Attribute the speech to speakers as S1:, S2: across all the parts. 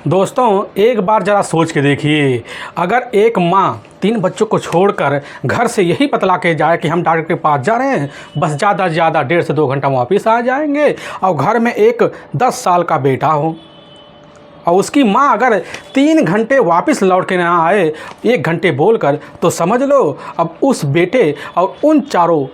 S1: दोस्तों, एक बार ज़रा सोच के देखिए, अगर एक माँ 3 बच्चों को छोड़कर घर से यही बतला के जाए कि हम डॉक्टर के पास जा रहे हैं, बस ज़्यादा से ज़्यादा 1.5 से 2 घंटा वापस आ जाएंगे, और घर में एक 10 साल का बेटा हो और उसकी माँ अगर 3 घंटे वापस लौट के ना आए 1 घंटे बोलकर, तो समझ लो अब उस बेटे और उन चारों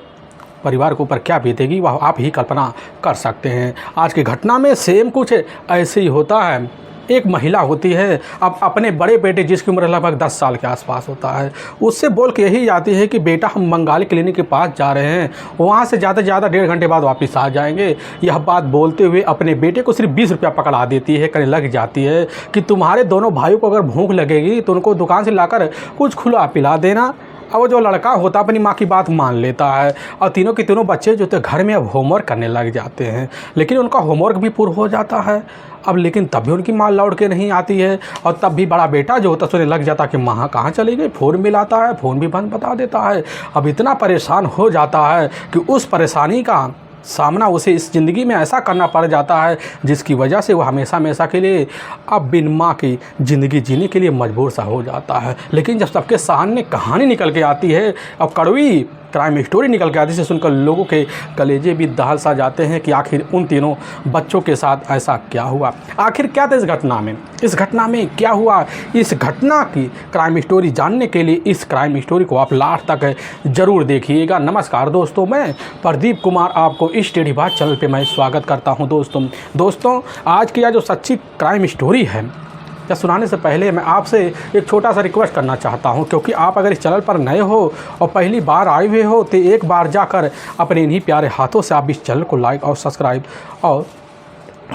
S1: परिवार के ऊपर क्या बीतेगी वह आप ही कल्पना कर सकते हैं। आज की घटना में सेम कुछ ऐसे ही होता है। एक महिला होती है, अब अपने बड़े बेटे जिसकी उम्र लगभग 10 साल के आसपास होता है, उससे बोल के यही जाती है कि बेटा हम बंगाली क्लिनिक के पास जा रहे हैं, वहाँ से ज़्यादा से ज़्यादा 1.5 घंटे बाद वापस आ जाएंगे। यह बात बोलते हुए अपने बेटे को सिर्फ 20 रुपया पकड़ा देती है, कहने लग जाती है कि तुम्हारे दोनों भाइयों को अगर भूख लगेगी तो उनको दुकान से लाकर कुछ खुला पिला देना। और वो जो लड़का होता है अपनी माँ की बात मान लेता है, और तीनों के तीनों बच्चे जो थे घर में अब होमवर्क करने लग जाते हैं, लेकिन उनका होमवर्क भी पूरा हो जाता है। अब लेकिन तब भी उनकी माँ लौट के नहीं आती है, और तब भी बड़ा बेटा जो होता है सोचने लग जाता है कि माँ कहाँ चली गई। फ़ोन मिलाता है, फ़ोन भी बंद बता देता है। अब इतना परेशान हो जाता है कि उस परेशानी का सामना उसे इस ज़िंदगी में ऐसा करना पड़ जाता है जिसकी वजह से वह हमेशा हमेशा के लिए अब बिन माँ की ज़िंदगी जीने के लिए मजबूर सा हो जाता है। लेकिन जब सबके सामने कहानी निकल के आती है, अब कड़वी क्राइम स्टोरी निकल के आती है, सुनकर लोगों के कलेजे भी दहल सा जाते हैं कि आखिर उन तीनों बच्चों के साथ ऐसा क्या हुआ, आखिर क्या था इस घटना में क्या हुआ। इस घटना की क्राइम स्टोरी जानने के लिए इस क्राइम स्टोरी को आप लास्ट तक ज़रूर देखिएगा। नमस्कार दोस्तों, मैं प्रदीप कुमार आपको इस टेढ़ी बात चैनल पे मैं स्वागत करता हूं। दोस्तों आज की यह जो सच्ची क्राइम स्टोरी है, या सुनाने से पहले मैं आपसे एक छोटा सा रिक्वेस्ट करना चाहता हूं, क्योंकि आप अगर इस चैनल पर नए हो और पहली बार आए हुए हो तो एक बार जाकर अपने इन्हीं प्यारे हाथों से आप इस चैनल को लाइक और सब्सक्राइब और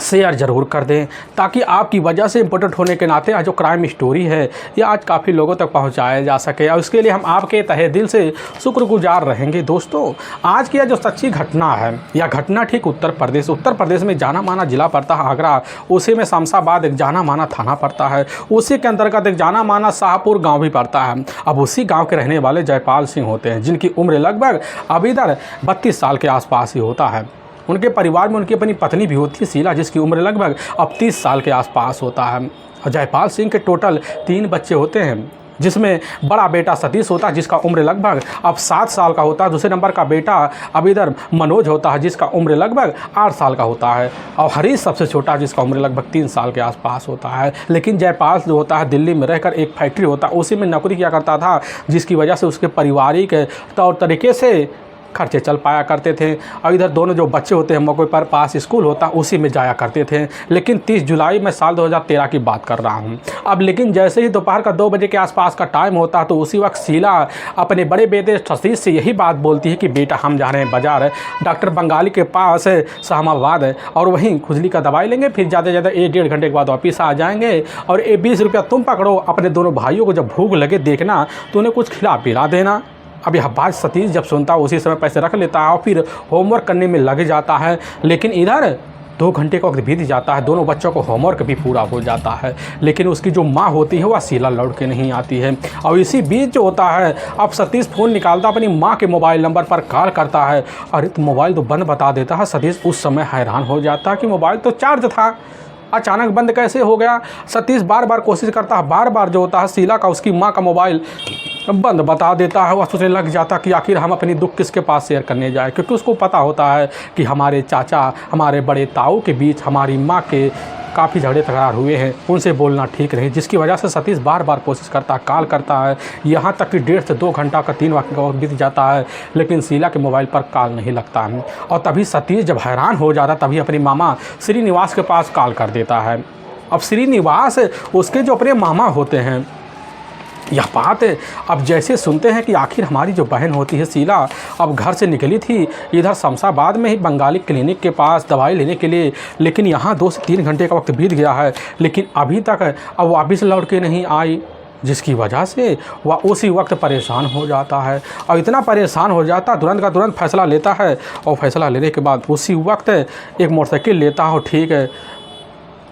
S1: शेयर ज़रूर कर दें, ताकि आपकी वजह से इम्पोर्टेंट होने के नाते आज जो क्राइम स्टोरी है ये आज काफ़ी लोगों तक पहुंचाया जा सके, और उसके लिए हम आपके तहे दिल से शुक्रगुजार रहेंगे। दोस्तों आज की यह जो सच्ची घटना है, यह घटना ठीक उत्तर प्रदेश में जाना माना ज़िला पड़ता है आगरा, उसी में शमशाबाद एक जाना माना थाना पड़ता है, उसी के अंतर्गत एक जाना माना शाहपुर गाँव भी पड़ता है। अब उसी गाँव के रहने वाले जयपाल सिंह होते हैं, जिनकी उम्र लगभग अब इधर 32 साल के आसपास ही होता है। उनके परिवार में उनकी अपनी पत्नी भी होती है शीला, जिसकी उम्र लगभग अब 30 साल के आसपास होता है। और जयपाल सिंह के टोटल 3 बच्चे होते हैं, जिसमें बड़ा बेटा सतीश होता है जिसका उम्र लगभग अब 7 साल का होता है। दूसरे नंबर का बेटा अब इधर मनोज होता है जिसका उम्र लगभग 8 साल का होता है, और हरीश सबसे छोटा जिसका उम्र लगभग 3 साल के आसपास होता है। लेकिन जयपाल जो होता है दिल्ली में रहकर एक फैक्ट्री होता है उसी में नौकरी किया करता था, जिसकी वजह से उसके पारिवारिक तौर तरीके से खर्चे चल पाया करते थे। और इधर दोनों जो बच्चे होते हैं मौके पर पास स्कूल होता उसी में जाया करते थे। लेकिन 30 जुलाई में साल 2013 की बात कर रहा हूँ। अब लेकिन जैसे ही दोपहर का 2 बजे के आसपास का टाइम होता तो उसी वक्त शीला अपने बड़े बेटे सतीश से यही बात बोलती है कि बेटा हम जा रहे हैं बाज़ार डॉक्टर बंगाली के पास शाहमाबाद, और वहीं खुजली का दवाई लेंगे, फिर ज़्यादा से ज़्यादा 1-1.5 घंटे के बाद वापस आ जाएंगे, और ये 20 रुपया तुम पकड़ो, अपने दोनों भाइयों को जब भूख लगे देखना तो उन्हें कुछ खिला पिला देना। अब यह बात सतीश जब सुनता उसी समय पैसे रख लेता है और फिर होमवर्क करने में लग जाता है। लेकिन इधर 2 घंटे का वक्त बीत जाता है, दोनों बच्चों को होमवर्क भी पूरा हो जाता है, लेकिन उसकी जो माँ होती है वह शीला लौट के नहीं आती है। और इसी बीच जो होता है अब सतीश फ़ोन निकालता अपनी माँ के मोबाइल नंबर पर कॉल करता है, अरे तो मोबाइल तो बंद बता देता है। सतीश उस समय हैरान हो जाता है कि मोबाइल तो चार्ज था, अचानक बंद कैसे हो गया। सतीश बार बार कोशिश करता है, बार बार जो होता है शीला का उसकी माँ का मोबाइल बंद बता देता है। वह सोचने लग जाता कि आखिर हम अपनी दुख किसके पास शेयर करने जाए, क्योंकि उसको पता होता है कि हमारे चाचा हमारे बड़े ताऊ के बीच हमारी माँ के काफ़ी झगड़े तकरार हुए हैं, उनसे बोलना ठीक नहीं, जिसकी वजह से सतीश बार बार कोशिश करता है, कॉल करता है, यहाँ तक कि 1.5 से 2 घंटा का 3 वक्त का वक्त बीत जाता है, लेकिन शीला के मोबाइल पर कॉल नहीं लगता है। और तभी सतीश जब हैरान हो जाता तभी अपनी मामा श्रीनिवास के पास कॉल कर देता है। अब श्रीनिवास उसके जो अपने मामा होते हैं, यह बात अब जैसे सुनते हैं कि आखिर हमारी जो बहन होती है शीला अब घर से निकली थी इधर शमशाबाद में ही बंगाली क्लिनिक के पास दवाई लेने के लिए, लेकिन यहाँ 2 से 3 घंटे का वक्त बीत गया है, लेकिन अभी तक अब वापस लौट के नहीं आई, जिसकी वजह से वह उसी वक्त परेशान हो जाता है। और इतना परेशान हो जाता तुरंत का तुरंत फैसला लेता है, और फैसला लेने के बाद उसी वक्त एक मोटरसाइकिल लेता है। ठीक है,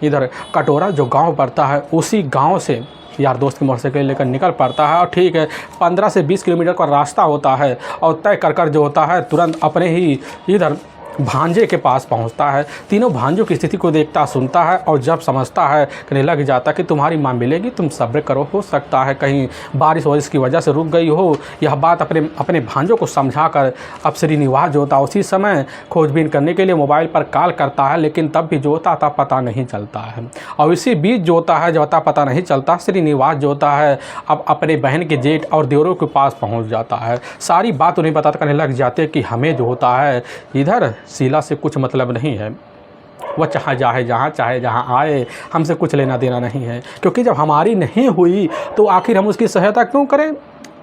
S1: इधर कटोरा जो गांव पड़ता है उसी गांव से यार दोस्त की मोटरसाइकिल लेकर निकल पड़ता है। और ठीक है 15 से 20 किलोमीटर का रास्ता होता है, और तय कर जो होता है तुरंत अपने ही इधर भांजे के पास पहुंचता है। तीनों भांजों की स्थिति को देखता सुनता है और जब समझता है कहने लग जाता कि तुम्हारी माँ मिलेगी, तुम सब्र करो, हो सकता है कहीं बारिश वारिश की वजह से रुक गई हो। यह बात अपने भांजों को समझाकर अब श्रीनिवास जो होता है उसी समय खोजबीन करने के लिए मोबाइल पर कॉल करता है, लेकिन तब भी जो होता पता नहीं चलता है। और इसी बीच जो होता है, जो होता पता नहीं चलता, श्रीनिवास जो होता है अब अपने बहन के जेठ और देवरों के पास पहुंच जाता है। सारी बात उन्हें पता करने लग जाते कि हमें जो होता है इधर शीला से कुछ मतलब नहीं है, वह चाहे जहाँ आए, हमसे कुछ लेना देना नहीं है, क्योंकि जब हमारी नहीं हुई तो आखिर हम उसकी सहायता क्यों करें।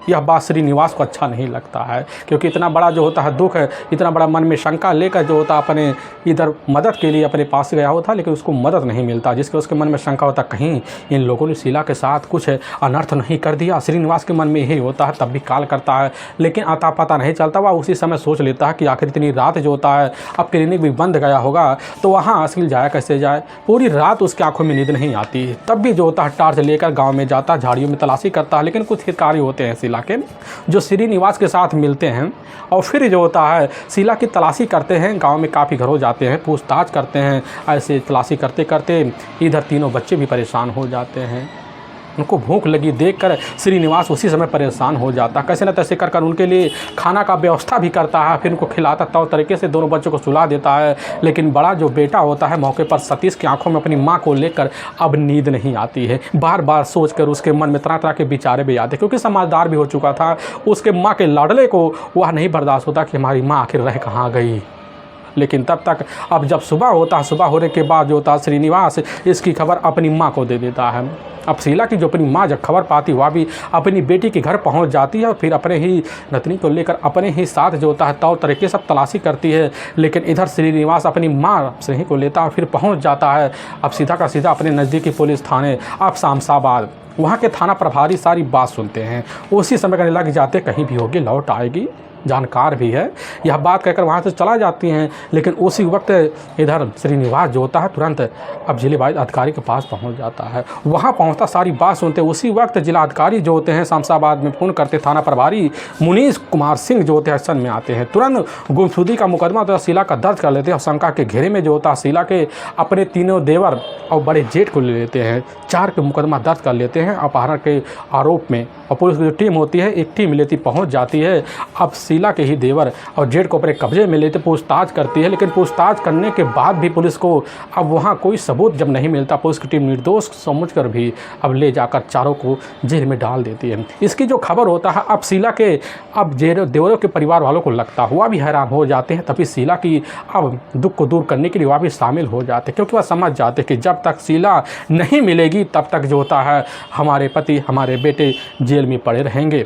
S1: यह बात श्रीनिवास को अच्छा नहीं लगता है, क्योंकि इतना बड़ा जो होता है दुख है, इतना बड़ा मन में शंका लेकर जो होता अपने इधर मदद के लिए अपने पास गया होता, लेकिन उसको मदद नहीं मिलता। जिसके उसके मन में शंका होता कहीं इन लोगों ने शीला के साथ कुछ अनर्थ नहीं कर दिया। श्रीनिवास के मन में यही होता है, तब भी कॉल करता है, लेकिन आता पता नहीं चलता। वह उसी समय सोच लेता है कि आखिर इतनी रात जो होता है अब क्लिनिक भी बंद गया होगा तो वहाँ असील जाए कैसे जाए। पूरी रात उसकी आंखों में नींद नहीं आती। तब भी जो होता है टार्च लेकर गाँव में जाता, झाड़ियों में तलाशी करता है, लेकिन कुछ हितकारी होते हैं शीला के जो श्रीनिवास के साथ मिलते हैं और फिर जो होता है शीला की तलाशी करते हैं। गांव में काफ़ी घरों जाते हैं, पूछताछ करते हैं। ऐसे तलाशी करते करते इधर तीनों बच्चे भी परेशान हो जाते हैं। उनको भूख लगी देखकर श्रीनिवास उसी समय परेशान हो जाता, कैसे न तैसे कर उनके लिए खाना का व्यवस्था भी करता है, फिर उनको खिलाता तौर तरीके से दोनों बच्चों को सुला देता है। लेकिन बड़ा जो बेटा होता है मौके पर सतीश की आंखों में अपनी माँ को लेकर अब नींद नहीं आती है। बार बार सोचकर उसके मन में तरह तरह के विचारे भी आते, क्योंकि समझदार भी हो चुका था। उसके माँ के लाडले को वह नहीं बर्दाश्त होता कि हमारी माँ आखिर रह कहाँ गई। लेकिन तब तक अब जब सुबह होता, सुबह होने के बाद जो होता श्रीनिवास इसकी खबर अपनी माँ को दे देता है। अब शीला की जो अपनी माँ जब खबर पाती वह भी अपनी बेटी के घर पहुंच जाती है और फिर अपने ही नतनी को लेकर अपने ही साथ जो होता है तौर तरीके सब तलाशी करती है। लेकिन इधर श्रीनिवास अपनी माँ स्नेही को लेता है, फिर पहुंच जाता है अब सीधा का सीधा अपने नज़दीकी पुलिस थाने अब शामसाबाद। वहाँ के थाना प्रभारी सारी बात सुनते हैं, उसी समय कहने लग जाते कहीं भी होगी लौट आएगी, जानकार भी है। यह बात कहकर वहाँ से चला जाती हैं। लेकिन उसी वक्त इधर श्रीनिवास जो होता है तुरंत अब जिलेवाइज अधिकारी के पास पहुँच जाता है। वहाँ पहुँचता सारी बात सुनते उसी वक्त जिला अधिकारी जो होते हैं शामसाबाद में फ़ोन करते थाना प्रभारी मुनीश कुमार सिंह जो होते हैं एक्शन में आते हैं। तुरंत गुमशुदगी का मुकदमा तो शीला का दर्ज कर लेते हैं और शंका के घेरे में जो होता है शीला के अपने तीनों देवर और बड़े जेठ को ले लेते हैं। 4 के मुकदमा दर्ज कर लेते हैं अपहरण के आरोप में। और पुलिस की जो टीम होती है एक टीम लेती पहुंच जाती है। अब शीला के ही देवर और जेठ को अपने कब्जे में लेते पूछताछ करती है। लेकिन पूछताछ करने के बाद भी पुलिस को अब वहां कोई सबूत जब नहीं मिलता, पुलिस की टीम निर्दोष समझकर भी अब ले जाकर चारों को जेल में डाल देती है। इसकी जो खबर होता है अब शीला के अब देवरों के परिवार वालों को लगता हुआ भी हैरान हो जाते हैं। तभी शीला की अब दुख को दूर करने के लिए वह भी शामिल हो जाते, क्योंकि वह समझ जाते कि जब तक शीला नहीं मिलेगी तब तक जो होता है हमारे पति हमारे बेटे जेल में पड़े रहेंगे।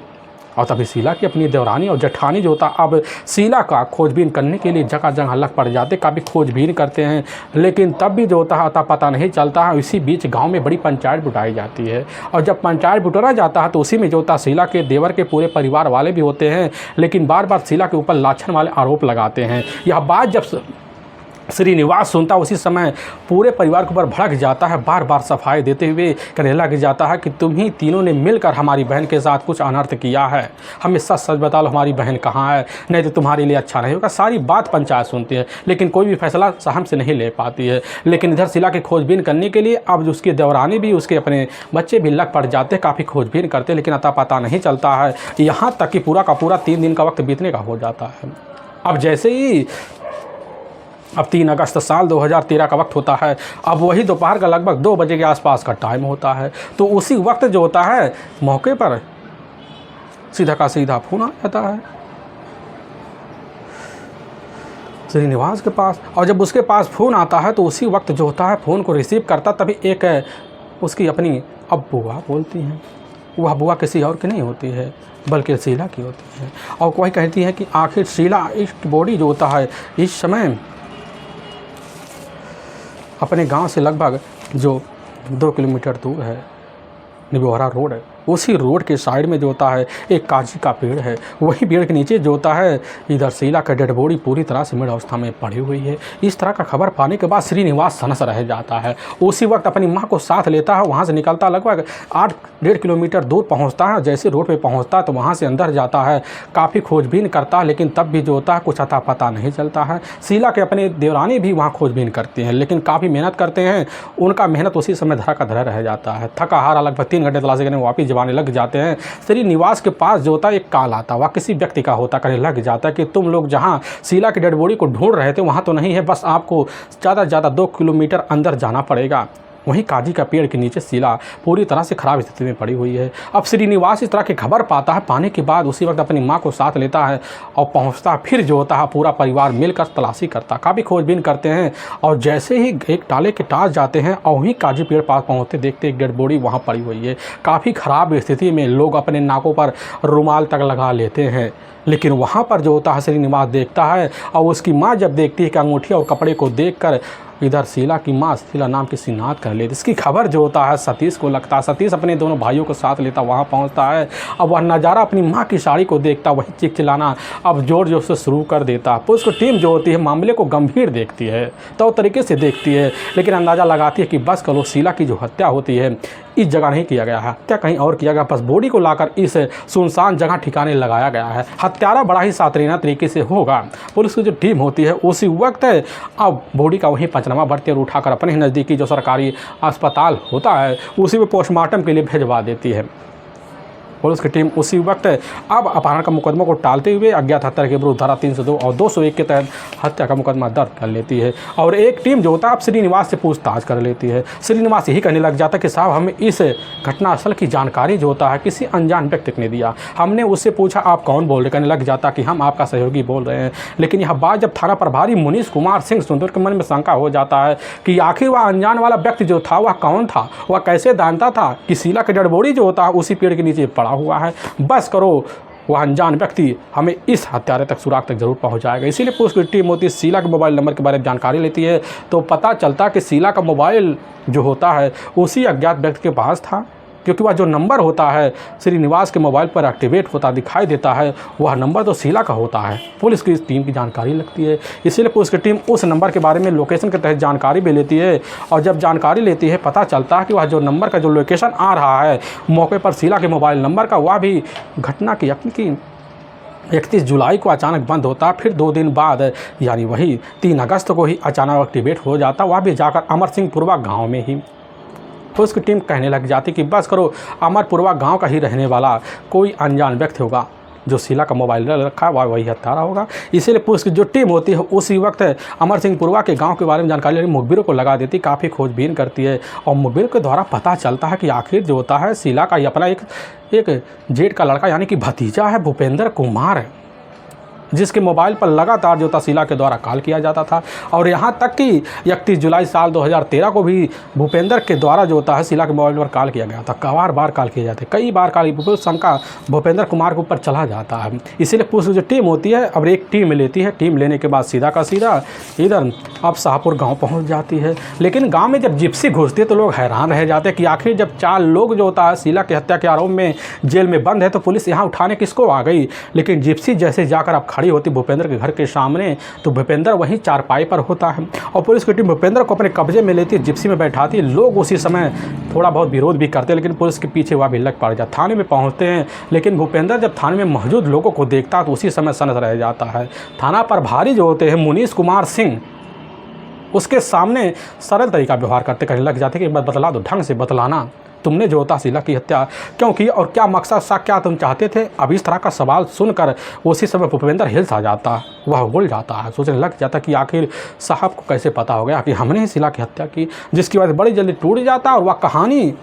S1: और तभी शीला की अपनी देवरानी और जेठानी जो होता अब शीला का खोजबीन करने के लिए जगह जगह लग पड़ जाते, काफ़ी खोजबीन करते हैं। लेकिन तब भी जो होता है अता पता नहीं चलता है। इसी बीच गांव में बड़ी पंचायत बुटाई जाती है और जब पंचायत बुटारा जाता है तो उसी में जो होता है शीला के देवर के पूरे परिवार वाले भी होते हैं, लेकिन बार बार शीला के ऊपर लाछन वाले आरोप लगाते हैं। यह बात जब श्रीनिवास सुनता उसी समय पूरे परिवार के ऊपर भड़क जाता है, बार बार सफाई देते हुए कहने लग जाता है कि तुम ही तीनों ने मिलकर हमारी बहन के साथ कुछ अनर्थ किया है। हमें सच सच बता लो हमारी बहन कहाँ है, नहीं तो तुम्हारे लिए अच्छा नहीं होगा। सारी बात पंचायत सुनती है लेकिन कोई भी फैसला सहम से नहीं ले पाती है। लेकिन इधर शीला की खोजबीन करने के लिए अब उसकी देवरानी भी उसके अपने बच्चे भी लग पड़ जाते, काफ़ी खोजबीन करते, लेकिन अता पता नहीं चलता है। यहाँ तक कि पूरा का पूरा 3 दिन का वक्त बीतने का हो जाता है। अब जैसे ही अब 3 अगस्त साल 2013 का वक्त होता है। अब वही दोपहर का लगभग 2 बजे के आसपास का टाइम होता है। तो उसी वक्त जो होता है मौके पर सीधा का सीधा फ़ोन आ जाता है श्रीनिवास के पास। और जब उसके पास फ़ोन आता है तो उसी वक्त जो होता है फ़ोन को रिसीव करता, तभी एक उसकी अपनी अब बुआ बोलती हैं। वह बुआ किसी और की नहीं होती है बल्कि शीला की होती है। और वही कहती है कि आखिर शीला इस बॉडी जो होता है इस समय अपने गांव से लगभग जो 2 किलोमीटर दूर है निबोहरा रोड है उसी रोड के साइड में जो होता है एक काजी का पेड़ है, वही पेड़ के नीचे जो होता है इधर शीला का डेड बॉडी पूरी तरह से मृत अवस्था में पड़ी हुई है। इस तरह का खबर पाने के बाद श्रीनिवास सनस रह जाता है। उसी वक्त अपनी माँ को साथ लेता है, वहाँ से निकलता लगभग 8-1.5 किलोमीटर दूर पहुँचता है। जैसे रोड पर पहुँचता है तो वहाँ से अंदर जाता है, काफ़ी खोजबीन करता है, लेकिन तब भी जो होता है कुछ अता पता नहीं चलता है। शीला के अपने देवरानी भी वहाँ खोजबीन करते हैं, लेकिन काफ़ी मेहनत करते हैं, उनका मेहनत उसी समय धरा का धरा रह जाता है। थका हारा लगभग 3 घंटे तलाशी करने वापस जवाने लग जाते हैं। श्रीनिवास के पास जो होता है एक कॉल आता, वह किसी व्यक्ति का होता, कहने लग जाता है कि तुम लोग जहाँ शीला की डेड बॉडी को ढूंढ रहे थे वहाँ तो नहीं है, बस आपको ज़्यादा से ज़्यादा 2 किलोमीटर अंदर जाना पड़ेगा। वहीं काजी का पेड़ के नीचे शीला पूरी तरह से खराब स्थिति में पड़ी हुई है। अब श्रीनिवास इस तरह की खबर पाता है, पाने के बाद उसी वक्त अपनी माँ को साथ लेता है और पहुँचता। फिर जो होता है पूरा परिवार मिलकर तलाशी करता, काफ़ी खोजबीन करते हैं और जैसे ही एक टाले के पास जाते हैं और वहीं काजी पेड़ पास पहुँचते देखते एक डेड बॉडी वहाँ पड़ी हुई है। काफ़ी ख़राब स्थिति में, लोग अपने नाकों पर रुमाल तक लगा लेते हैं, लेकिन वहाँ पर जो होता है श्रीनिवास देखता है और उसकी माँ जब देखती है कि अंगूठी और कपड़े को देखकर इधर शीला की माँ शीला नाम की श्रीनाथ कर लेती। इसकी खबर जो होता है सतीश को लगता है। सतीश अपने दोनों भाइयों को साथ लेता वहाँ पहुँचता है। अब वह नज़ारा अपनी माँ की साड़ी को देखता, वही चीख चिल्लाना अब जोर जोर से शुरू कर देता। पुलिस की टीम जो होती है मामले को गंभीर देखती है, तो तरीके से देखती है, लेकिन अंदाज़ा लगाती है कि बस करो, शीला की जो हत्या होती है इस जगह नहीं किया गया है, हत्या कहीं और किया गया, बस बॉडी को लाकर इस सुनसान जगह ठिकाने लगाया गया है। हत्यारा बड़ा ही शातिराना तरीके से होगा। पुलिस की जो टीम होती है उसी वक्त अब बॉडी का वहीं पंचनामा भरती और उठाकर अपने नज़दीकी जो सरकारी अस्पताल होता है उसी में पोस्टमार्टम के लिए भिजवा देती है। पुलिस की टीम उसी वक्त अब अपहरण का मुकदमा को टालते हुए अज्ञात हत्या के विरुद्ध धारा 302 और 201 के तहत हत्या का मुकदमा दर्ज कर लेती है। और एक टीम जो होता है अब श्रीनिवास से पूछताछ कर लेती है। श्रीनिवास यही कहने लग जाता है कि साहब हमें इस घटनास्थल की जानकारी जो होता है किसी अनजान व्यक्ति ने दिया। हमने उससे पूछा आप कौन बोल रहे, कहने लग जाता कि हम आपका सहयोगी बोल रहे हैं। लेकिन यह बात जब थाना प्रभारी मुनीश कुमार सिंह सुंदर के मन में शंका हो जाता है कि आखिर वह अनजान वाला व्यक्ति जो था वह कौन था, वह कैसे जानता था कि शीला की डेड बॉडी जो होता है उसी पेड़ के नीचे पड़ा हुआ है। बस करो, वह अनजान व्यक्ति हमें इस हत्यारे तक, सुराग तक जरूर पहुंच जाएगा। इसीलिए पुलिस की टीम होती है शीला के मोबाइल नंबर के बारे में जानकारी लेती है, तो पता चलता कि शीला का मोबाइल जो होता है उसी अज्ञात व्यक्ति के पास था, क्योंकि वह जो नंबर होता है श्रीनिवास के मोबाइल पर एक्टिवेट होता दिखाई देता है, वह नंबर तो शीला का होता है। पुलिस की इस टीम की जानकारी लगती है, इसीलिए पुलिस की टीम उस नंबर के बारे में लोकेशन के तहत जानकारी भी लेती है। और जब जानकारी लेती है पता चलता है कि वह जो नंबर का जो लोकेशन आ रहा है मौके पर शीला के मोबाइल नंबर का, वह भी घटना की 31 जुलाई को अचानक बंद होता। फिर 2 दिन बाद यानी वही 3 अगस्त को ही अचानक एक्टिवेट हो जाता, वह भी जाकर अमरसिंहपुरवा गाँव में ही। तो उसकी टीम कहने लग जाती कि बस करो, अमरपुरवा गांव का ही रहने वाला कोई अनजान व्यक्ति होगा जो शीला का मोबाइल रखा है, वही हत्यारा होगा। इसीलिए पुलिस की जो टीम होती है उसी वक्त अमरसिंहपुरवा के गांव के बारे में जानकारी लेकर मुखबिरों को लगा देती, काफ़ी खोजबीन करती है और मुखबिर के द्वारा पता चलता है कि आखिर जो होता है शीला का ही अपना एक जेठ का लड़का यानी कि भतीजा है भूपेंद्र कुमार, जिसके मोबाइल पर लगातार जो था शीला के द्वारा कॉल किया जाता था। और यहाँ तक कि 31 जुलाई साल 2013 को भी भूपेंद्र के द्वारा जो होता है शीला के मोबाइल पर कॉल किया गया था। बार कॉल किए जाते, कई बार कॉल शंका भूपेंद्र कुमार के ऊपर चला जाता है। इसीलिए पुलिस जो टीम होती है अब एक टीम लेती है, टीम लेने के बाद सीधा का सीधा इधर अब शाहपुर गाँव पहुँच जाती है। लेकिन गाँव में जब जिप्सी घुसती है तो लोग हैरान रह जाते हैं कि आखिर जब 4 लोग जो होता है शीला की हत्या के आरोप में जेल में बंद है तो पुलिस यहाँ उठाने किसको आ गई। लेकिन जिप्सी जैसे जाकर अब खड़ी होती भूपेंद्र के घर के सामने तो भूपेंद्र वहीं चारपाई पर होता है और पुलिस की टीम भूपेंद्र को अपने कब्जे में लेती है, जिप्सी में बैठाती है। लोग उसी समय थोड़ा बहुत विरोध भी करते हैं, लेकिन पुलिस के पीछे वह भी लग पड़ जाता। थाने में पहुंचते हैं, लेकिन भूपेंद्र जब थाने में मौजूद लोगों को देखता है तो उसी समय सनक रह जाता है। थाना प्रभारी जो होते हैं मुनीश कुमार सिंह उसके सामने सरल तरीका व्यवहार करते, कहने लग जाते कि बतला दो, ढंग से बतलाना, तुमने जो होता शीला की हत्या क्यों की और क्या मकसद सा, क्या तुम चाहते थे। अब इस तरह का सवाल सुनकर उसी समय भूपेंद्र हिल सा जाता, वह बोल जाता है, सोचने लग जाता कि आखिर साहब को कैसे पता हो गया कि हमने ही शीला की हत्या की, जिसकी वजह से बड़ी जल्दी टूट जाता और वह कहानी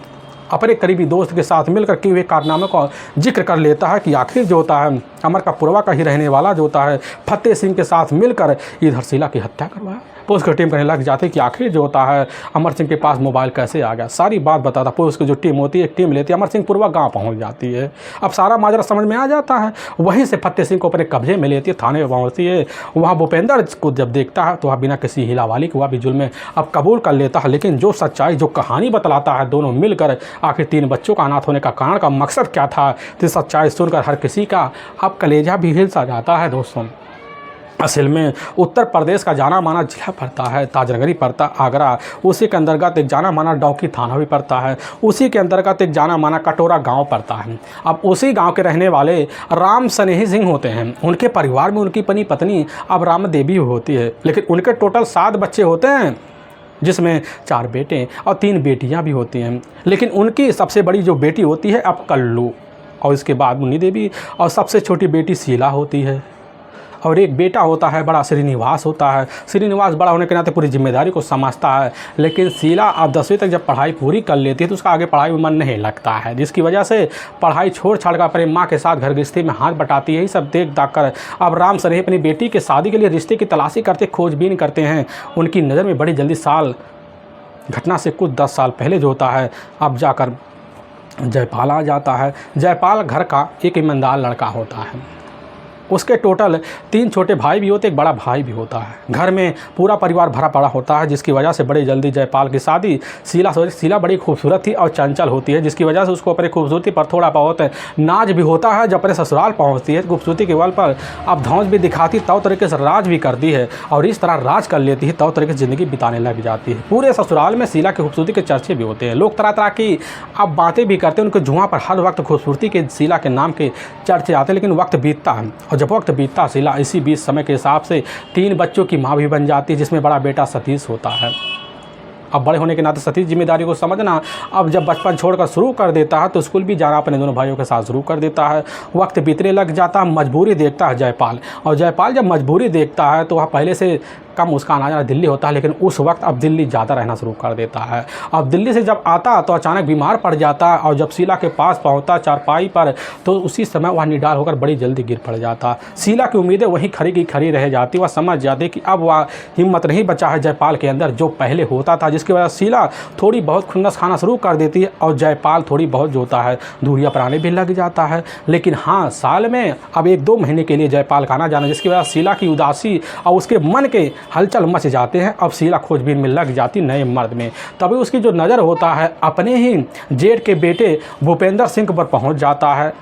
S1: अपने करीबी दोस्त के साथ मिलकर किए हुए कारनामे को जिक्र कर लेता है कि आखिर जो होता है अमर का पुरवा का ही रहने वाला जो होता है फतेह सिंह के साथ मिलकर इधर शीला की हत्या करवाया। पुलिस की टीम कहने लग जाती है कि आखिर जो होता है अमर सिंह के पास मोबाइल कैसे आ गया, सारी बात बताता। पुलिस की जो टीम होती है एक टीम लेती है, अमर सिंह पुरवा गांव पहुंच जाती है। अब सारा माजरा समझ में आ जाता है। वहीं से फतेह सिंह को अपने कब्जे में लेती है, थाने में पहुंचती है। वहाँ भूपेंद्र को जब देखता है तो वह बिना किसी हिलावाली के वह भी जुल्म में अब कबूल कर लेता है। लेकिन जो सच्चाई जो कहानी बतलाता है दोनों मिलकर आखिर 3 बच्चों का अनाथ होने का कारण का मकसद क्या था, तो सच्चाई सुनकर हर किसी का अब कलेजा भी हिल सा जाता है। दोस्तों असल में उत्तर प्रदेश का जाना माना जिला पड़ता है ताजनगरी पड़ता आगरा, उसी के अंतर्गत एक जाना माना डौकी थाना भी पड़ता है, उसी के अंतर्गत एक जाना माना कटोरा गांव पड़ता है। अब उसी गांव के रहने वाले राम स्नेही सिंह होते हैं। उनके परिवार में उनकी पत्नी अब राम देवी होती है, लेकिन उनके टोटल 7 बच्चे होते हैं, जिसमें 4 बेटे और 3 बेटियां भी होती हैं। लेकिन उनकी सबसे बड़ी जो बेटी होती है अब कल्लू, और इसके बाद मुन्नी देवी, और सबसे छोटी बेटी शीला होती है, और एक बेटा होता है बड़ा श्रीनिवास होता है। श्रीनिवास बड़ा होने के नाते पूरी जिम्मेदारी को समझता है, लेकिन शीला अब 10वीं तक जब पढ़ाई पूरी कर लेती है तो उसका आगे पढ़ाई में मन नहीं लगता है, जिसकी वजह से पढ़ाई छोड़ छाड़ कर अपने माँ के साथ घर गृहस्थी में हाथ बटाती है। ये सब देख दाख कर अब राम स्नेही अपनी बेटी के शादी के लिए रिश्ते की तलाशी करते खोजबीन करते हैं। उनकी नज़र में बड़ी जल्दी साल घटना से कुछ 10 साल पहले जो होता है अब जाकर जयपाल आ जाता है। जयपाल घर का एक ईमानदार लड़का होता है। उसके टोटल 3 छोटे भाई भी होते, एक बड़ा भाई भी होता है। घर में पूरा परिवार भरा पड़ा होता है, जिसकी वजह से बड़ी जल्दी जयपाल की शादी शीला बड़ी खूबसूरत थी और चंचल होती है, जिसकी वजह से उसको अपनी खूबसूरती पर थोड़ा बहुत नाज भी होता है। जब अपने ससुराल पहुंचती है खूबसूरती के बल पर अब धौंस भी दिखाती, तौ तरीके से राज भी करती है, और इस तरह राज कर लेती है तौ तरीके से ज़िंदगी बिताने लग जाती है। पूरे ससुराल में शीला की खूबसूरती के चर्चे भी होते हैं, लोग तरह तरह की अब बातें भी करते हैं। उनके जुआ पर हर वक्त खूबसूरती के शीला के नाम के चर्चे आते हैं। लेकिन वक्त बीतता है, और जब वक्त बीतता शीला इसी बीच समय के हिसाब से 3 बच्चों की माँ भी बन जाती है, जिसमें बड़ा बेटा सतीश होता है। अब बड़े होने के नाते सतीश जिम्मेदारी को समझना अब जब बचपन छोड़कर शुरू कर देता है तो स्कूल भी जाना अपने दोनों भाइयों के साथ शुरू कर देता है। वक्त बीतने लग जाता है, मजबूरी देखता है जयपाल, और जयपाल जब मजबूरी देखता है तो वह पहले से कम उसका आना जाना दिल्ली होता है, लेकिन उस वक्त अब दिल्ली ज़्यादा रहना शुरू कर देता है। अब दिल्ली से जब आता तो अचानक बीमार पड़ जाता है, और जब शीला के पास पहुंचता चारपाई पर तो उसी समय वह निडाल होकर बड़ी जल्दी गिर पड़ जाता। शीला की उम्मीदें वहीं खरी की खरी रह जाती। वह समझ जाती कि अब वह हिम्मत नहीं बचा है जयपाल के अंदर जो पहले होता था, जिसकी वजह से शीला थोड़ी बहुत खुन्नस खाना शुरू कर देती है, और जयपाल थोड़ी बहुत जो होता है दूरियाँ पराने भी लग जाता है। लेकिन हाँ, साल में अब 1-2 महीने के लिए जयपाल का आना जाना, जिसकी वजह से शीला की उदासी और उसके मन के हलचल मच जाते हैं। अब शीला खोजबीन में लग जाती नए मर्द में। तभी उसकी जो नज़र होता है अपने ही जेठ के बेटे भूपेंद्र सिंह पर पहुंच जाता है।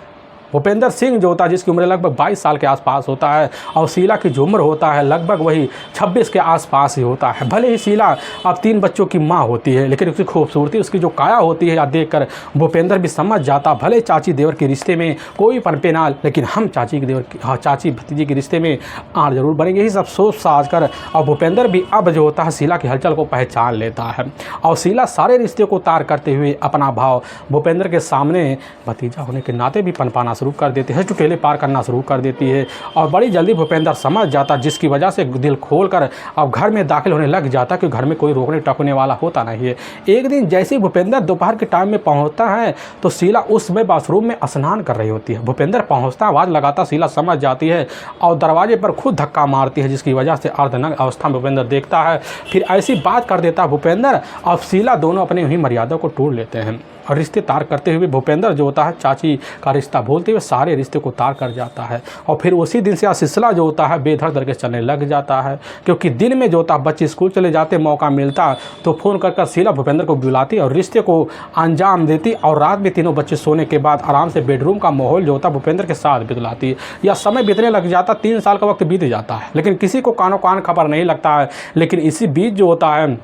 S1: भूपेंद्र सिंह जो होता है जिसकी उम्र लगभग 22 साल के आसपास होता है, और शीला की जो उम्र होता है लगभग वही 26 के आसपास ही होता है। भले ही शीला अब 3 बच्चों की माँ होती है, लेकिन उसकी खूबसूरती उसकी जो काया होती है या देखकर भूपेंद्र भी समझ जाता, भले चाची देवर के रिश्ते में कोई पनपे ना, लेकिन हम चाची भतीजी के रिश्ते में आड़ जरूर बनेंगे। ही सब सोच साज कर और भूपेंद्र भी अब जो होता है शीला की हलचल को पहचान लेता है, और शीला सारे रिश्ते को तार करते हुए अपना भाव भूपेंद्र के सामने भतीजा होने के नाते भी पनपाना शुरू कर देती है, चुटेले पार करना शुरू कर देती है। और बड़ी जल्दी भूपेंद्र समझ जाता, जिसकी वजह से दिल खोलकर अब घर में दाखिल होने लग जाता कि घर में कोई रोकने टोकने वाला होता नहीं है। एक दिन जैसे ही भूपेंद्र दोपहर के टाइम में पहुंचता है तो शीला उस समय बाथरूम में स्नान कर रही होती है। भूपेंद्र पहुंचता, आवाज़ लगाता, शीला समझ जाती है और दरवाजे पर खुद धक्का मारती है, जिसकी वजह से अर्धनग्न अवस्था में भूपेंद्र देखता है। फिर ऐसी बात कर देता भूपेंद्र और शीला दोनों अपनी ही मर्यादा को तोड़ लेते हैं, और रिश्ते तार करते हुए भूपेंद्र जो होता है चाची का रिश्ता बोलते हुए सारे रिश्ते को तार कर जाता है। और फिर उसी दिन से यह सिलसिला जो होता है बेधड़ करके चलने लग जाता है, क्योंकि दिन में जो होता है बच्चे स्कूल चले जाते, मौका मिलता तो फ़ोन कर शीला भूपेंद्र को बुलाती और रिश्ते को अंजाम देती, और रात में तीनों बच्चे सोने के बाद आराम से बेडरूम का माहौल जो होता है भूपेंद्र के साथ बितलाती। यह समय बीतने लग जाता, 3 साल का वक्त बीत जाता है, लेकिन किसी को कानो कान खबर नहीं लगता है। लेकिन इसी बीच जो होता है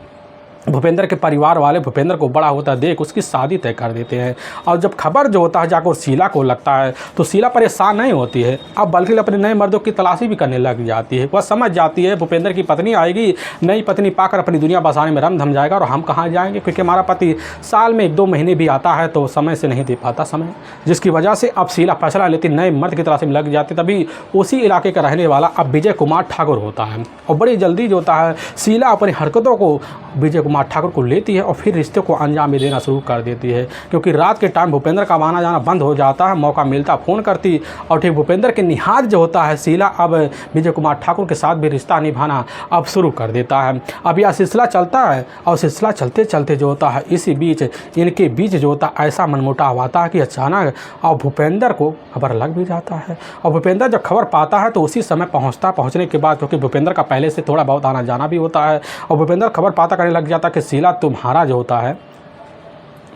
S1: भूपेंद्र के परिवार वाले भूपेंद्र को बड़ा होता देख उसकी शादी तय कर देते हैं। और जब खबर जो होता है जाकर शीला को लगता है तो शीला परेशान नहीं होती है, अब बल्कि अपने नए मर्दों की तलाशी भी करने लग जाती है। वह समझ जाती है भूपेंद्र की पत्नी आएगी, नई पत्नी पाकर अपनी दुनिया बसाने में रम धम जाएगा, और हम कहाँ जाएंगे, क्योंकि हमारा पति साल में 1-2 महीने भी आता है तो समय से नहीं दे पाता समय, जिसकी वजह से अब शीला फैसला लेती, नए मर्द की तलाशी में लग जाती। तभी उसी इलाके का रहने वाला अब विजय कुमार ठाकुर होता है, और बड़ी जल्दी जो होता है शीला अपनी हरकतों को विजय कुमार कुमार ठाकुर को लेती है और फिर रिश्ते को अंजाम भी देना शुरू कर देती है। क्योंकि रात के टाइम भूपेंद्र का आना जाना बंद हो जाता है, मौका मिलता फ़ोन करती और ठीक भूपेंद्र के निहार जो होता है शीला अब विजय कुमार ठाकुर के साथ भी रिश्ता निभाना अब शुरू कर देता है। अब यह सिलसिला चलता है और सिलसिला चलते चलते जो होता है इसी बीच इनके बीच जो होता है ऐसा मनमुटाव आता है कि अचानक और भूपेंद्र को खबर लग भी जाता है। और भूपेंद्र जब खबर पाता है तो उसी समय पहुंचने के बाद, क्योंकि भूपेंद्र का पहले से थोड़ा बहुत आना जाना भी होता है, और भूपेंद्र खबर पाता करने लग जाता है कि शीला तुम्हारा जो होता है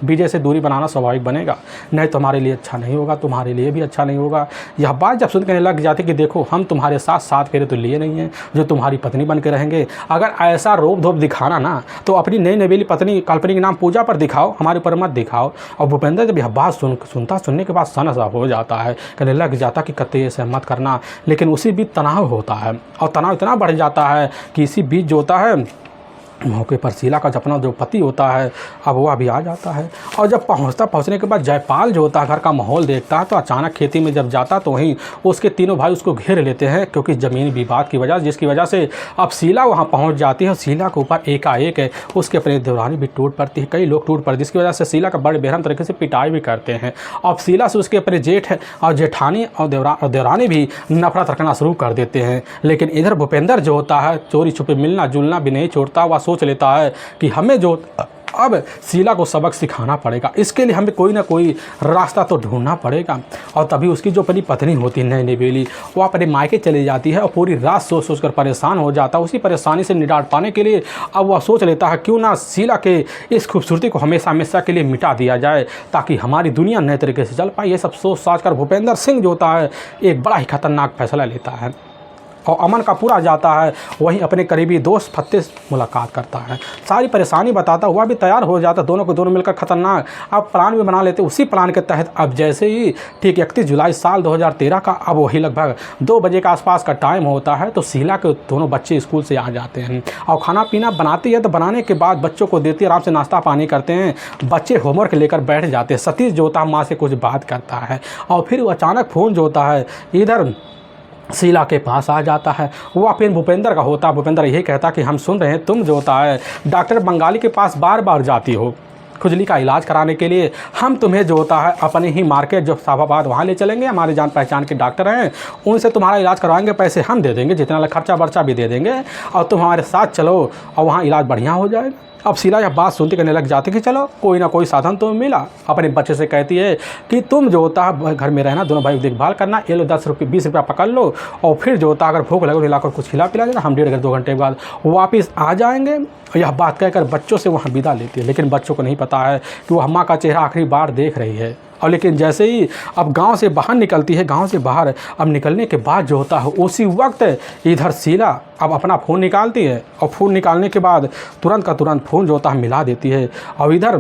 S1: विजय से दूरी बनाना स्वाभाविक बनेगा, नहीं तुम्हारे लिए अच्छा नहीं होगा, तुम्हारे लिए भी अच्छा नहीं होगा। यह बात जब सुन कहने लग जाती कि देखो हम तुम्हारे साथ 7 फेरे तो लिए नहीं हैं जो तुम्हारी पत्नी बन के रहेंगे। अगर ऐसा रोक धोप दिखाना ना तो अपनी नई नवेली पत्नी काल्पनिक नाम पूजा पर दिखाओ, हमारे ऊपर मत दिखाओ। और भूपेंद्र जब यह बात सुनने के बाद सन सा हो जाता है, कहने लग जाता कि कतई ऐसे मत करना। लेकिन उसी बीच तनाव होता है और तनाव इतना बढ़ जाता है कि इसी बीच जो होता है मौके पर शीला का अपना जो पति होता है अब वह भी आ जाता है। और जब पहुंचने के बाद जयपाल जो होता है घर का माहौल देखता है तो अचानक खेती में जब जाता तो वहीं उसके तीनों भाई उसको घेर लेते हैं, क्योंकि ज़मीनी विवाद की वजह, जिसकी वजह से अब शीला वहां पहुंच जाती है। और शीला के ऊपर एकाएक है उसके अपने देवरानी भी टूट पड़ती है, कई लोग टूट पड़ते, जिसकी वजह से शीला का बड़े बेरहम तरीके से पिटाई भी करते हैं। अब शीला से उसके अपने जेठ और जेठानी और देवरानी भी नफरत रखना शुरू कर देते हैं। लेकिन इधर भूपेंद्र जो होता है चोरी छुपे मिलना जुलना भी नहीं छोड़ता, वह सोच लेता है कि हमें जो अब शीला को सबक सिखाना पड़ेगा, इसके लिए हमें कोई ना कोई रास्ता तो ढूंढना पड़ेगा। और तभी उसकी जो अपनी पत्नी होती है नई नवेली, वो अपने मायके चली जाती है और पूरी रात सोच कर परेशान हो जाता है। उसी परेशानी से निजात पाने के लिए अब वह सोच लेता है क्यों ना शीला के इस खूबसूरती को हमेशा हमेशा के लिए मिटा दिया जाए ताकि हमारी दुनिया नए तरीके से चल पाए। ये सब सोच साच कर भूपेंद्र सिंह जो होता है एक बड़ा ही खतरनाक फैसला लेता है और अमन का पूरा जाता है वहीं अपने करीबी दोस्त फत्ते से मुलाकात करता है, सारी परेशानी बताता हुआ भी तैयार हो जाता, दोनों को दोनों मिलकर खतरनाक अब प्लान भी बना लेते। उसी प्लान के तहत अब जैसे ही ठीक 31 जुलाई साल 2013 का अब वही लगभग 2 बजे के आसपास का टाइम होता है तो शीला के दोनों बच्चे स्कूल से आ जाते हैं और खाना पीना बनाती है। तो बनाने के बाद बच्चों को देती है, आराम से नाश्ता पानी करते हैं, बच्चे होमवर्क लेकर बैठ जाते हैं। सतीश जो होता है माँ से कुछ बात करता है और फिर अचानक फ़ोन जो होता है इधर शीला के पास आ जाता है। वह फिर भूपेंद्र का होता है। भूपेंद्र यही कहता कि हम सुन रहे हैं तुम जो होता है डॉक्टर बंगाली के पास बार बार जाती हो खुजली का इलाज कराने के लिए, हम तुम्हें जो होता है अपने ही मार्केट जो साफाबाद वहाँ ले चलेंगे, हमारे जान पहचान के डॉक्टर हैं, उनसे तुम्हारा इलाज करवाएंगे, पैसे हम दे देंगे, जितना खर्चा वर्चा भी दे देंगे और तुम हमारे साथ चलो और वहाँ इलाज बढ़िया हो जाएगा। अब शीला यह बात सुनती करने लग जाती कि चलो कोई ना कोई साधन तो मिला। अपने बच्चे से कहती है कि तुम जो होता है घर में रहना, दोनों भाई देखभाल करना, ये लो 10 रुपये 20 रुपया पकड़ लो और फिर जो होता है अगर भूख लगे हिलाकर कुछ खिला पिला देना, हम 1.5-2 घंटे के बाद वापस आ जाएंगे। यह बात कहकर बच्चों से वहाँ विदा लेती है, लेकिन बच्चों को नहीं पता है कि वो अम्मा का चेहरा आखिरी बार देख रही है। और लेकिन जैसे ही अब गांव से बाहर निकलती है, गांव से बाहर अब निकलने के बाद जो होता है उसी वक्त इधर शीला अब अपना फ़ोन निकालती है और फ़ोन निकालने के बाद तुरंत का तुरंत फ़ोन जो होता है मिला देती है और इधर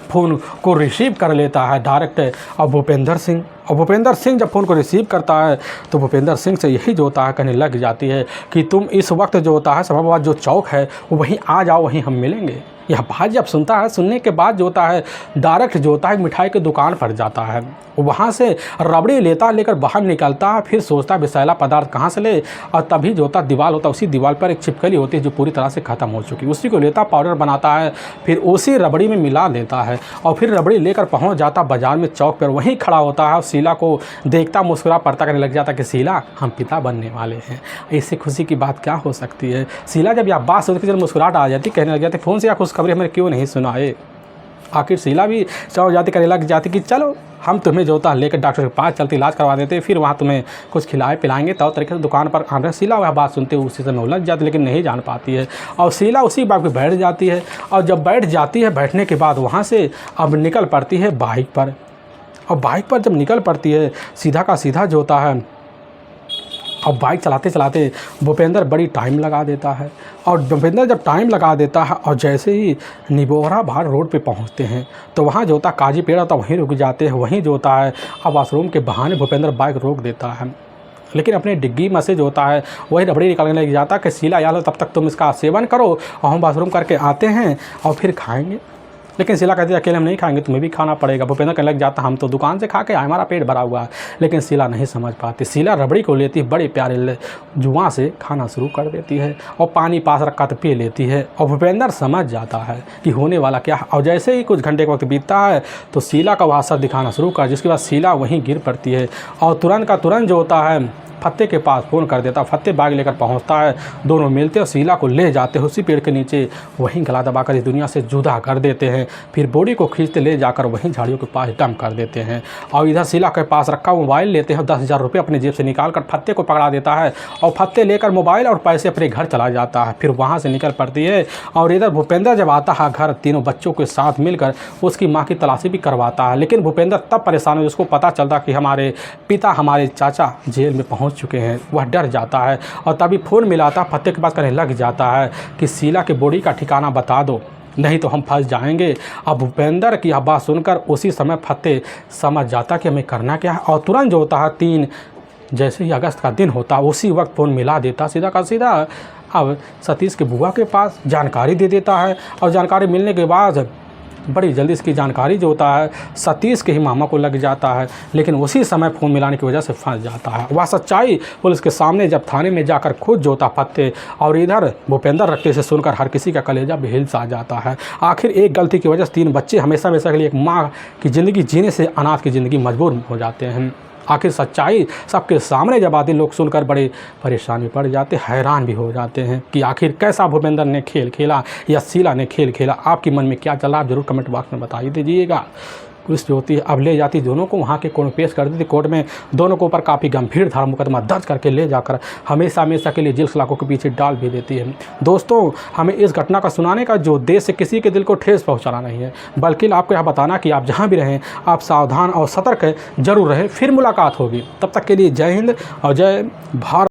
S1: फ़ोन को रिसीव कर लेता है डायरेक्ट और भूपेंद्र सिंह। और भूपेंद्र सिंह जब फ़ोन को रिसीव करता है तो भूपेंद्र सिंह से यही जो होता है कहने लग जाती है कि तुम इस वक्त जो होता है साफाबाद जो चौक है वो वहीं आ जाओ, वहीं हम मिलेंगे। यह बात जब सुनता है, सुनने के बाद जो होता है डायरेक्ट जो होता है मिठाई की दुकान पर जाता है, वहाँ से रबड़ी लेकर बाहर निकलता है, फिर सोचता है विषैला पदार्थ कहाँ से ले, और तभी जो होता दीवार होता है उसी दीवार पर एक छिपकली होती है जो पूरी तरह से ख़त्म हो चुकी है, उसी को लेता पाउडर बनाता है, फिर उसी रबड़ी में मिला देता है और फिर रबड़ी लेकर पहुँच जाता बाजार में चौक पर, वहीं खड़ा होता है और शीला को देखता मुस्कुरा पड़ता करने लग जाता कि शीला हम पिता बनने वाले हैं। इससे खुशी की बात क्या हो सकती है। शीला जब यह बात सुनकर जब मुस्कुराहट आ जाती, कहने लग जाती फ़ोन से या खुशखबरी हमें क्यों नहीं सुनाए। आखिर शीला भी चौक जाती करने लग जाती कि चलो हम तुम्हें जो होता है लेकर डॉक्टर के पास चलते इलाज करवा देते, फिर वहाँ तुम्हें कुछ खिलाए पिलाएंगे, तो तरीके से दुकान पर आने। शीला वह बात सुनते उसी समय उलझ जाती लेकिन नहीं जान पाती है और शीला उसी बात पर बैठ जाती है। और जब बैठ जाती है, बैठने के बाद वहाँ से अब निकल पड़ती है बाइक पर। और बाइक पर जब निकल पड़ती है सीधा का सीधा जो होता है, अब बाइक चलाते चलाते भूपेंद्र बड़ी टाइम लगा देता है। और भूपेंद्र जब टाइम लगा देता है और जैसे ही निबोहरा बाहर रोड पे पहुंचते हैं तो वहाँ जो होता है काजी पेड़ होता है, वहीं रुक जाते हैं। वहीं जो होता है अब वॉशरूम के बहाने भूपेंद्र बाइक रोक देता है, लेकिन अपने डिग्गी में से जो होता है वही रबड़ी निकालने लग जाता है कि शीला यार तब तक तुम इसका सेवन करो और हम वॉशरूम करके आते हैं और फिर खाएँगे। लेकिन शीला कहती है अकेले हम नहीं खाएंगे, तुम्हें भी खाना पड़ेगा। भूपेंद्र कहने लग जाता हम तो दुकान से खा के आए, हमारा पेट भरा हुआ है। लेकिन शीला नहीं समझ पाती। शीला रबड़ी को लेती है, बड़े प्यारे जुआ से खाना शुरू कर देती है और पानी पास रखा तो पी लेती है। और भूपेंद्र समझ जाता है कि होने वाला क्या है। और जैसे ही कुछ घंटे का वक्त बीतता है तो शीला का वह असर दिखाना शुरू कर, जिसके बाद शीला वहीं गिर पड़ती है और तुरंत का तुरंत जो होता है फत्ते के पास फ़ोन कर देता। फत्ते बाग लेकर पहुंचता है, दोनों मिलते हैं और शीला को ले जाते हैं उसी पेड़ के नीचे, वहीं गला दबाकर इस दुनिया से जुदा कर देते हैं। फिर बॉडी को खींचते ले जाकर वहीं झाड़ियों के पास डंप कर देते हैं। और इधर शीला के पास रखा मोबाइल लेते हैं, 10,000 रुपये अपने जेब से निकाल कर फत्ते को पकड़ा देता है और फत्ते लेकर मोबाइल और पैसे अपने घर चला जाता है। फिर वहाँ से निकल पड़ती है और इधर भूपेंद्र जब आता है घर, तीनों बच्चों के साथ मिलकर उसकी माँ की तलाशी भी करवाता है। लेकिन भूपेंद्र तब परेशान है, उसको पता चलता कि हमारे पिता, हमारे चाचा जेल में पहुँच चुके हैं। वह डर जाता है और तभी फ़ोन मिलाता, फत्ते के पास कहने लग जाता है कि शीला के बॉडी का ठिकाना बता दो, नहीं तो हम फंस जाएंगे। अब भूपेंद्र की बात सुनकर उसी समय फत्ते समझ जाता कि हमें करना क्या है और तुरंत जो होता है 3 जैसे ही अगस्त का दिन होता उसी वक्त फ़ोन मिला देता सीधा का सीधा। अब सतीश के बुआ के पास जानकारी दे देता है और जानकारी मिलने के बाद बड़ी जल्दी इसकी जानकारी जो होता है सतीश के ही मामा को लग जाता है। लेकिन उसी समय फ़ोन मिलाने की वजह से फंस जाता है। वह सच्चाई पुलिस के सामने जब थाने में जाकर खुद जो होता फत्ते और इधर भूपेंद्र रखते से सुनकर हर किसी का कलेजा बेहिल सा जाता है। आखिर एक गलती की वजह से 3 बच्चे हमेशा हमेशा के लिए एक माँ की ज़िंदगी जीने से अनाथ की ज़िंदगी मजबूर हो जाते हैं। आखिर सच्चाई सबके सामने जब आते लोग सुनकर बड़े परेशान भी पड़ जाते, हैरान भी हो जाते हैं कि आखिर कैसा भूपेंद्र ने खेल खेला या शीला ने खेल खेला। आपके मन में क्या चला आप जरूर कमेंट बॉक्स में बताइए दीजिएगा। पुलिस जो होती है अब ले जाती दोनों को वहाँ के कोर्ट में पेश कर देती। कोर्ट में दोनों के ऊपर काफ़ी गंभीर धारा मुकदमा दर्ज करके ले जाकर हमेशा हमेशा के लिए जेल सलाखों के पीछे डाल भी देती है। दोस्तों, हमें इस घटना का सुनाने का जो उद्देश्य से किसी के दिल को ठेस पहुँचाना नहीं है, बल्कि आपको यह बताना कि आप जहाँ भी रहें आप सावधान और सतर्क जरूर रहें। फिर मुलाकात होगी, तब तक के लिए जय हिंद और जय भारत।